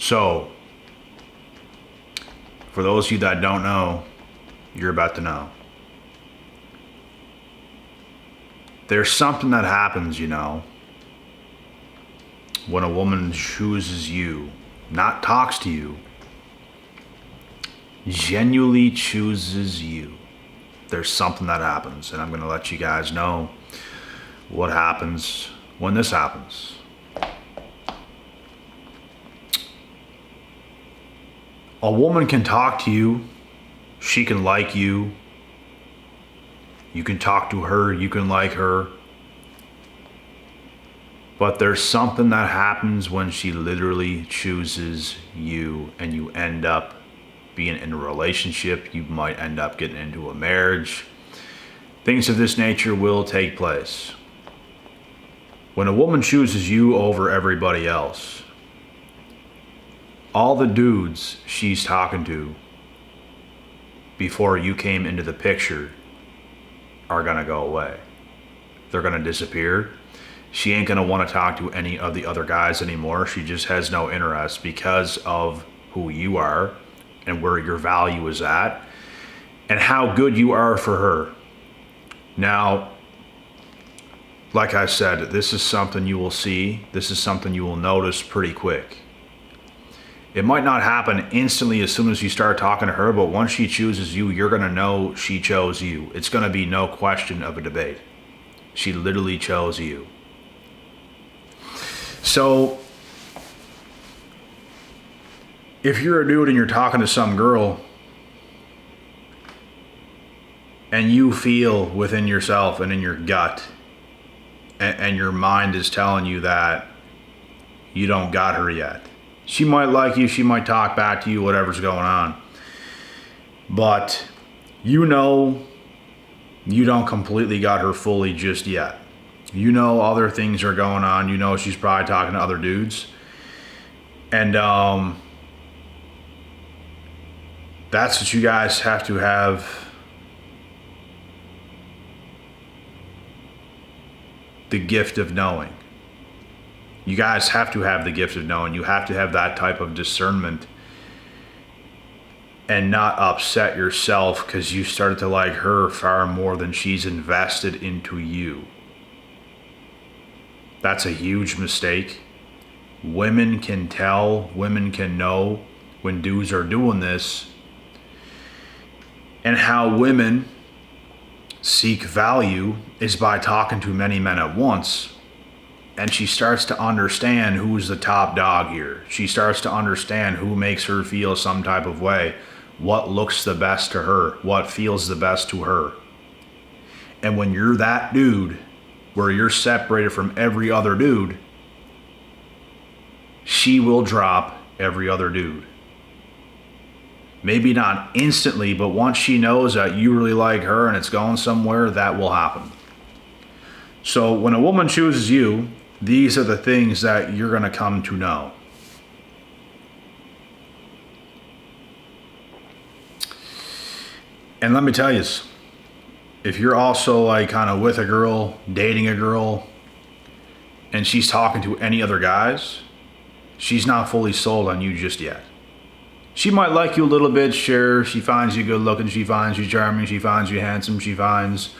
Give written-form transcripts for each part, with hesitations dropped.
So, for those of you that don't know, you're about to know. There's something that happens, when a woman chooses you, not talks to you, genuinely chooses you. There's something that happens, and I'm going to let you guys know what happens when this happens. A woman can talk to you, she can like you, you can talk to her, you can like her, but there's something that happens when she literally chooses you and you end up being in a relationship. You might end up getting into a marriage. Things of this nature will take place. When a woman chooses you over everybody else, all the dudes she's talking to before you came into the picture are gonna go away. They're gonna disappear. She ain't gonna want to talk to any of the other guys anymore. She just has no interest because of who you are and where your value is at and how good you are for her. Now, like I said, this is something you will see. This is something you will notice pretty quick. It might not happen instantly as soon as you start talking to her, but once she chooses you, you're gonna know she chose you. It's gonna be no question of a debate. She literally chose you. So, if you're a dude and you're talking to some girl and you feel within yourself and in your gut and your mind is telling you that you don't got her yet. She might like you, she might talk back to you, whatever's going on. But you know you don't completely got her fully just yet. You know other things are going on. You know she's probably talking to other dudes. And that's what you guys have to have the gift of knowing. You guys have to have the gift of knowing. You have to have that type of discernment and not upset yourself because you started to like her far more than she's invested into you. That's a huge mistake. Women can tell, women can know when dudes are doing this, and how women seek value is by talking to many men at once. And she starts to understand who's the top dog here. She starts to understand who makes her feel some type of way, what looks the best to her, what feels the best to her. And when you're that dude, where you're separated from every other dude, she will drop every other dude. Maybe not instantly, but once she knows that you really like her and it's going somewhere, that will happen. So when a woman chooses you, these are the things that you're gonna come to know. And let me tell you, if you're also like kind of with a girl, dating a girl, and she's talking to any other guys, she's not fully sold on you just yet. She might like you a little bit, sure. She finds you good looking, she finds you charming, she finds you handsome, she finds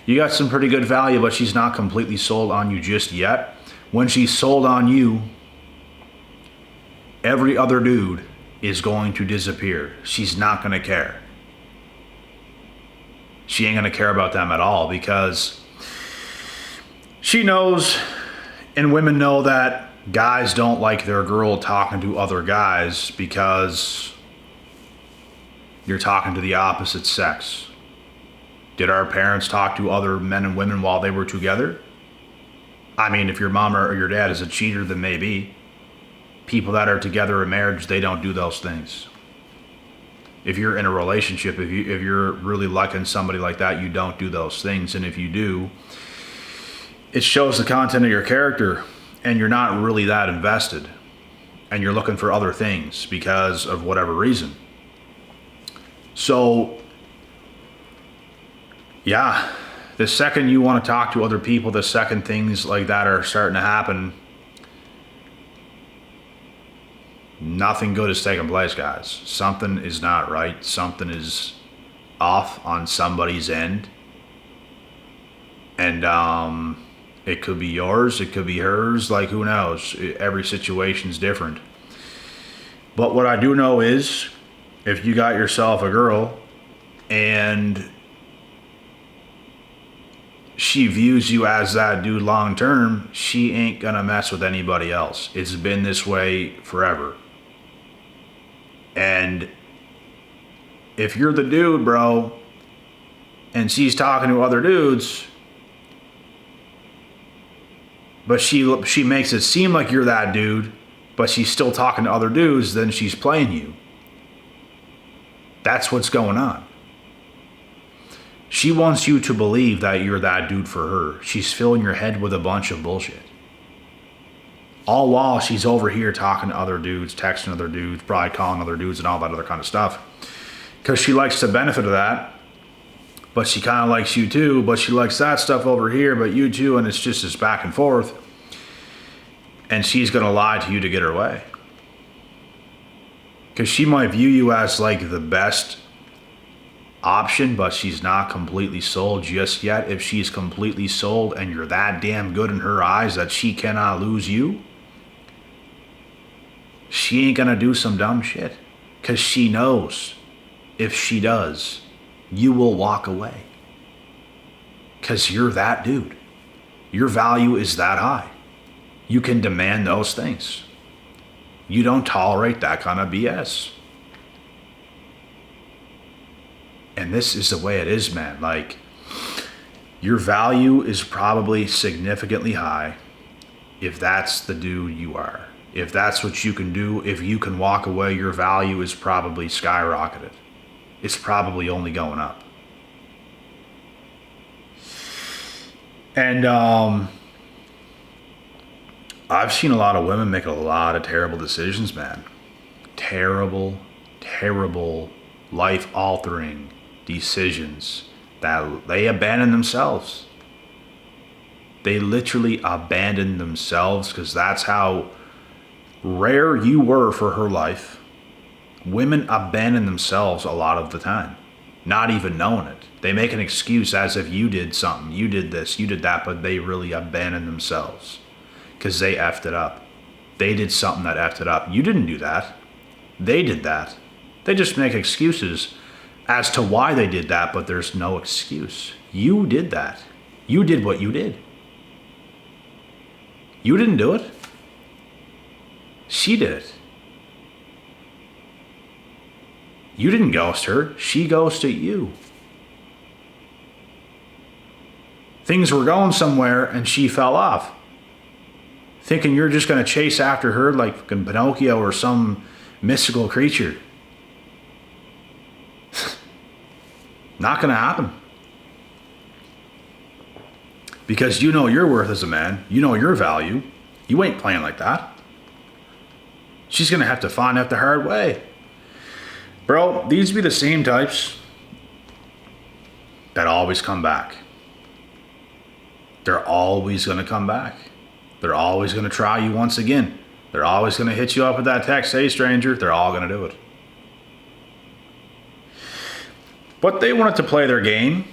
you got some pretty good value, but she's not completely sold on you just yet. When she's sold on you, every other dude is going to disappear. She's not going to care. She ain't going to care about them at all because she knows, and women know, that guys don't like their girl talking to other guys because you're talking to the opposite sex. Did our parents talk to other men and women while they were together? I mean, if your mom or your dad is a cheater, then maybe. People that are together in marriage, they don't do those things. If you're in a relationship, if you're really liking somebody like that, you don't do those things. And if you do, it shows the content of your character and you're not really that invested. And you're looking for other things because of whatever reason. So, yeah. The second you want to talk to other people, the second things like that are starting to happen, nothing good is taking place, guys. Something is not right. Something is off on somebody's end. And it could be yours, it could be hers, like who knows? Every situation's different. But what I do know is, if you got yourself a girl and she views you as that dude long term, she ain't gonna mess with anybody else. It's been this way forever. And if you're the dude, bro, and she's talking to other dudes, but she makes it seem like you're that dude, but she's still talking to other dudes, then she's playing you. That's what's going on. She wants you to believe that you're that dude for her. She's filling your head with a bunch of bullshit. All while she's over here talking to other dudes, texting other dudes, probably calling other dudes and all that other kind of stuff. Because she likes the benefit of that. But she kind of likes you too, but she likes that stuff over here, but you too, and it's just this back and forth. And she's going to lie to you to get her way. Because she might view you as like the best option, but she's not completely sold just yet. If she's completely sold and you're that damn good in her eyes that she cannot lose you, she ain't going to do some dumb shit. Because she knows if she does, you will walk away. Because you're that dude. Your value is that high. You can demand those things. You don't tolerate that kind of BS. And this is the way it is, man. Like, your value is probably significantly high if that's the dude you are. If that's what you can do, if you can walk away, your value is probably skyrocketed. It's probably only going up. And I've seen a lot of women make a lot of terrible decisions, man. Terrible, life-altering decisions that they abandon themselves. They literally abandon themselves because that's how rare you were for her life. Women abandon themselves a lot of the time, not even knowing it. They make an excuse as if you did something, you did this, you did that, but they really abandon themselves because they effed it up. They did something that effed it up. You didn't do that. They did that. They just make excuses as to why they did that, but there's no excuse. You did that. You did what you did. You didn't do it. She did it. You didn't ghost her. She ghosted you. Things were going somewhere and she fell off. Thinking you're just going to chase after her like fucking Pinocchio or some mystical creature. Not going to happen. Because you know your worth as a man. You know your value. You ain't playing like that. She's going to have to find out the hard way. Bro, these be the same types that always come back. They're always going to come back. They're always going to try you once again. They're always going to hit you up with that text, hey stranger. They're all going to do it. But they wanted to play their game.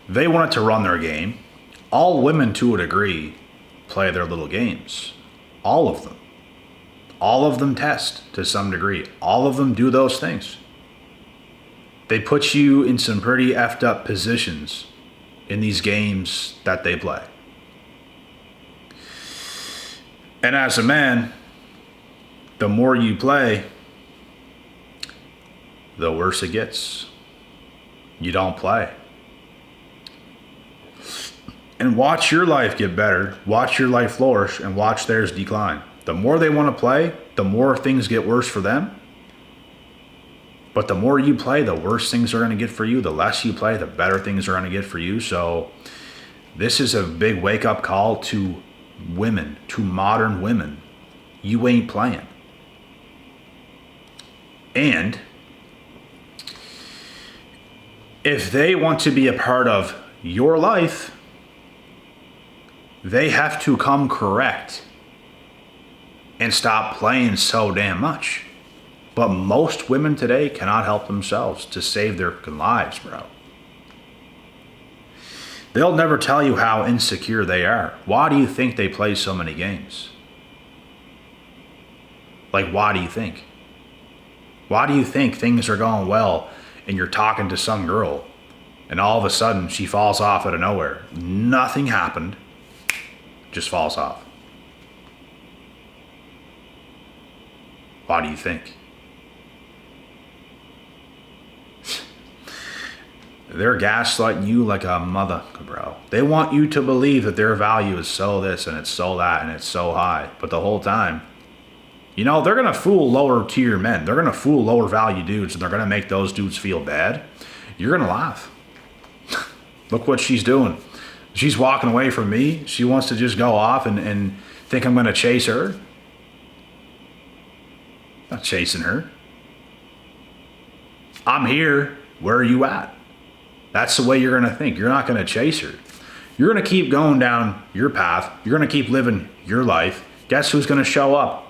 They wanted to run their game. All women, to a degree, play their little games. All of them. All of them test to some degree. All of them do those things. They put you in some pretty effed up positions in these games that they play. And as a man, the more you play, the worse it gets. You don't play. And watch your life get better, watch your life flourish, and watch theirs decline. The more they want to play, the more things get worse for them. But the more you play, the worse things are going to get for you. The less you play, the better things are going to get for you. So this is a big wake-up call to women, to modern women. You ain't playing. And if they want to be a part of your life, they have to come correct and stop playing so damn much. But most women today cannot help themselves to save their fucking lives, bro. They'll never tell you how insecure they are. Why do you think they play so many games? Like, why do you think? Why do you think things are going well and you're talking to some girl and all of a sudden she falls off out of nowhere? Nothing happened, just falls off. Why do you think? They're gaslighting you like a mother, bro. They want you to believe that their value is so this and it's so that and it's so high. But the whole time, you know, they're going to fool lower tier men. They're going to fool lower value dudes and they're going to make those dudes feel bad. You're going to laugh. Look what she's doing. She's walking away from me. She wants to just go off and think I'm going to chase her. Not chasing her. I'm here. Where are you at? That's the way you're going to think. You're not going to chase her. You're going to keep going down your path. You're going to keep living your life. Guess who's going to show up?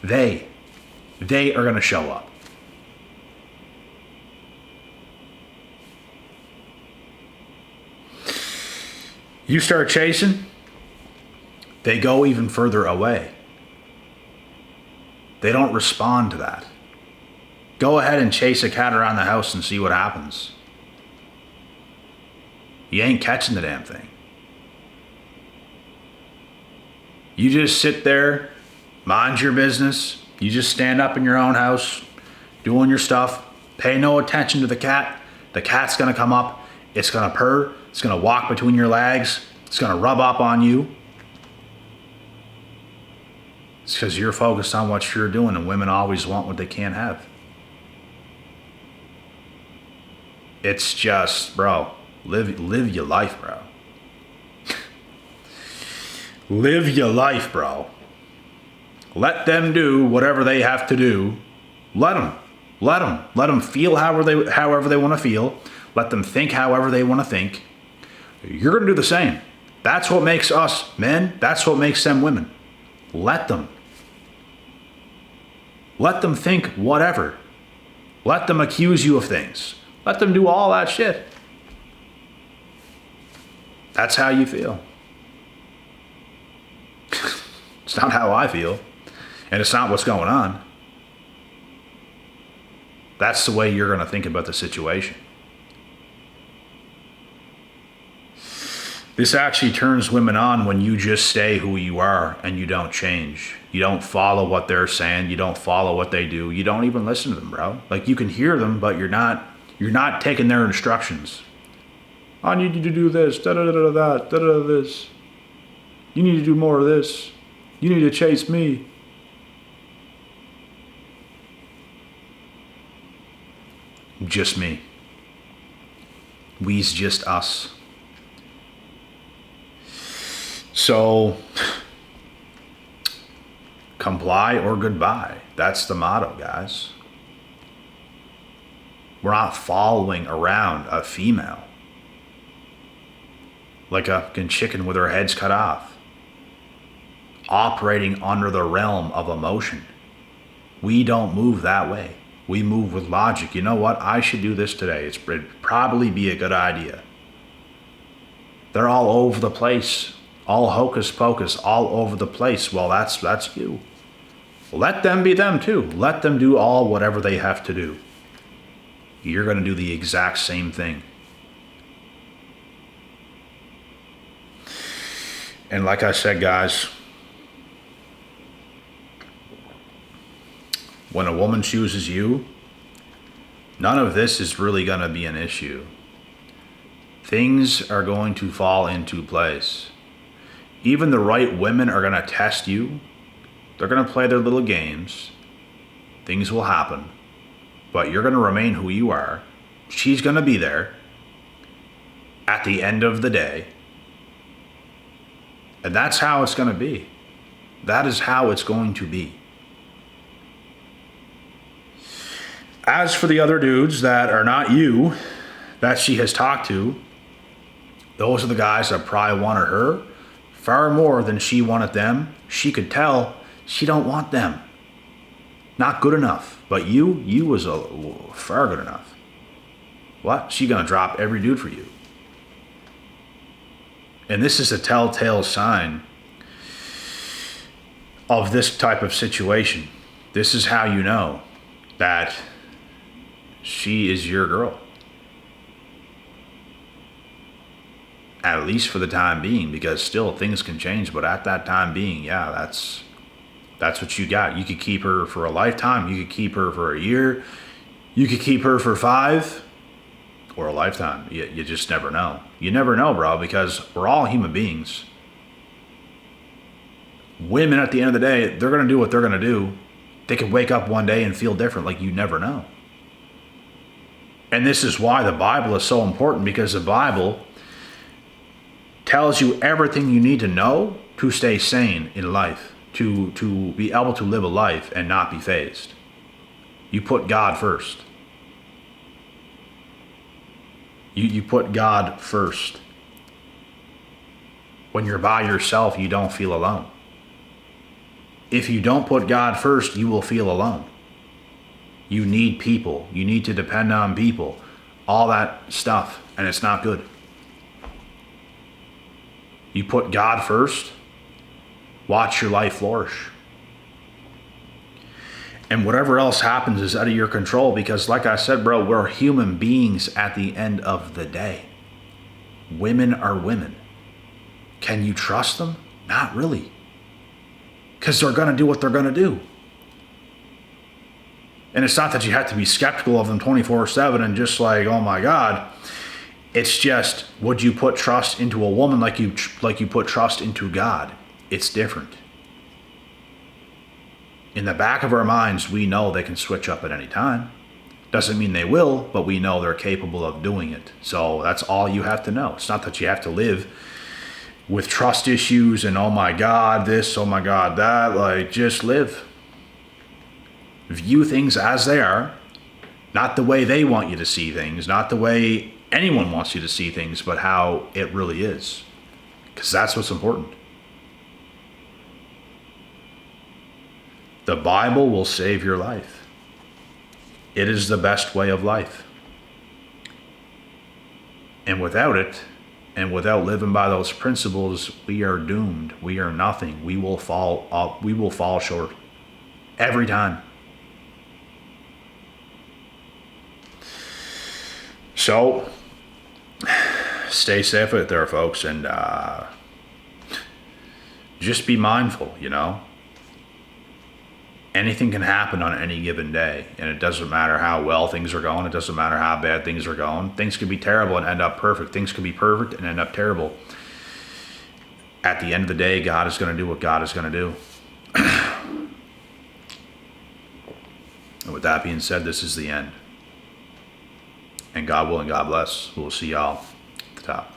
They are going to show up. You start chasing, they go even further away. They don't respond to that. Go ahead and chase a cat around the house and see what happens. You ain't catching the damn thing. You just sit there, mind your business. You just stand up in your own house, doing your stuff. Pay no attention to the cat. The cat's going to come up. It's going to purr. It's going to walk between your legs. It's going to rub up on you. It's because you're focused on what you're doing, and women always want what they can't have. It's just, bro, live your life, bro. Live your life, bro. Let them do whatever they have to do. Let them feel however they want to feel. Let them think however they want to think. You're going to do the same. That's what makes us men. That's what makes them women. Let them. Let them think whatever. Let them accuse you of things. Let them do all that shit. That's how you feel. It's not how I feel. And it's not what's going on. That's the way you're going to think about the situation. This actually turns women on when you just stay who you are and you don't change. You don't follow what they're saying. You don't follow what they do. You don't even listen to them, bro. Like, you can hear them, but you're not taking their instructions. I need you to do this, da-da-da-da-da, da-da-da this. You need to do more of this. You need to chase me. Just me. We's just us. So, comply or goodbye. That's the motto, guys. We're not following around a female like a fucking chicken with her heads cut off, operating under the realm of emotion. We don't move that way. We move with logic. You know what? I should do this today. It'd probably be a good idea. They're all over the place. All hocus pocus, all over the place. Well, that's you. Let them be them too. Let them do all whatever they have to do. You're going to do the exact same thing. And like I said, guys, when a woman chooses you, none of this is really going to be an issue. Things are going to fall into place. Even the right women are going to test you. They're going to play their little games. Things will happen. But you're going to remain who you are. She's going to be there at the end of the day. And that's how it's going to be. That is how it's going to be. As for the other dudes that are not you, that she has talked to, those are the guys that probably wanted her far more than she wanted them. She could tell She don't want them. Not good enough. But you was far good enough. What? She gonna drop every dude for you. And this is a telltale sign of this type of situation. This is how you know that she is your girl. At least for the time being, because still things can change, but at that time being, yeah, that's what you got. You could keep her for a lifetime, you could keep her for a year, you could keep her for 5 or a lifetime. You just never know. You never know, bro, because we're all human beings. Women, at the end of the day, they're going to do what they're going to do. They could wake up one day and feel different. Like, you never know. And this is why the Bible is so important, because the Bible tells you everything you need to know to stay sane in life, to be able to live a life and not be phased. You put God first. You put God first. When you're by yourself, you don't feel alone. If you don't put God first, you will feel alone. You need people. You need to depend on people. All that stuff. And it's not good. You put God first, watch your life flourish. And whatever else happens is out of your control, because like I said, bro, we're human beings at the end of the day. Women are women. Can you trust them? Not really. Because they're going to do what they're going to do. And it's not that you have to be skeptical of them 24/7 and just like, oh my God. It's just, would you put trust into a woman like you put trust into God? It's different. In the back of our minds, we know they can switch up at any time. Doesn't mean they will, but we know they're capable of doing it. So that's all you have to know. It's not that you have to live with trust issues and oh my God this, oh my God that. Like, just live. View things as they are, not the way they want you to see things, not the way anyone wants you to see things, but how it really is. Because that's what's important. The Bible will save your life. It is the best way of life. And without it, and without living by those principles, we are doomed. We are nothing. We will fall up. We will fall short every time. So, stay safe out there, folks, and just be mindful, you know. Anything can happen on any given day, and it doesn't matter how well things are going. It doesn't matter how bad things are going. Things can be terrible and end up perfect. Things can be perfect and end up terrible. At the end of the day, God is going to do what God is going to do. And with that being said, this is the end. And God willing, God bless. We'll see y'all at the top.